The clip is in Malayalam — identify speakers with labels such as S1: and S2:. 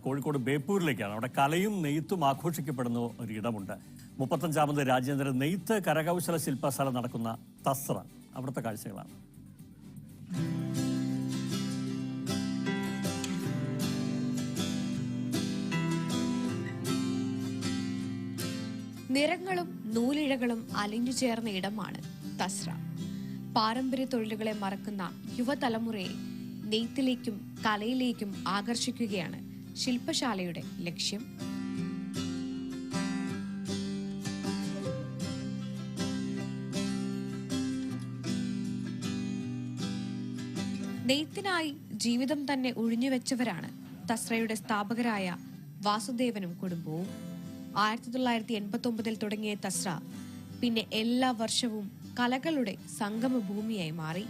S1: കോഴിക്കോട് ബേപ്പൂരിലേക്കാണ്. അവിടെ കലയും നെയ്ത്തും ആഘോഷിക്കപ്പെടുന്ന ഒരിടമുണ്ട്. 35ാമത് രാജ്യാന്തര നെയ്ത്ത് കരകൗശല ശില്പശാല നടക്കുന്ന തസ്ര, അവിടുത്തെ കാഴ്ചകളാണ്.
S2: നിറങ്ങളും നൂലിഴകളും അലിഞ്ഞു ചേർന്ന ഇടമാണ് തസ്ര. പാരമ്പര്യ തൊഴിലുകളെ മറക്കുന്ന യുവതലമുറയെ നെയ്ത്തിലേക്കും കലയിലേക്കും ആകർഷിക്കുകയാണ് ശില്പശാലയുടെ ലക്ഷ്യം. നെയ്ത്തിനായി ജീവിതം തന്നെ ഒഴിഞ്ഞുവെച്ചവരാണ് തസ്രയുടെ സ്ഥാപകരായ വാസുദേവനും കുടുംബവും. 1989 തുടങ്ങിയ തസ്ര പിന്നെ എല്ലാ വർഷവും കലകളുടെ സംഗമ ഭൂമിയായി മാറി.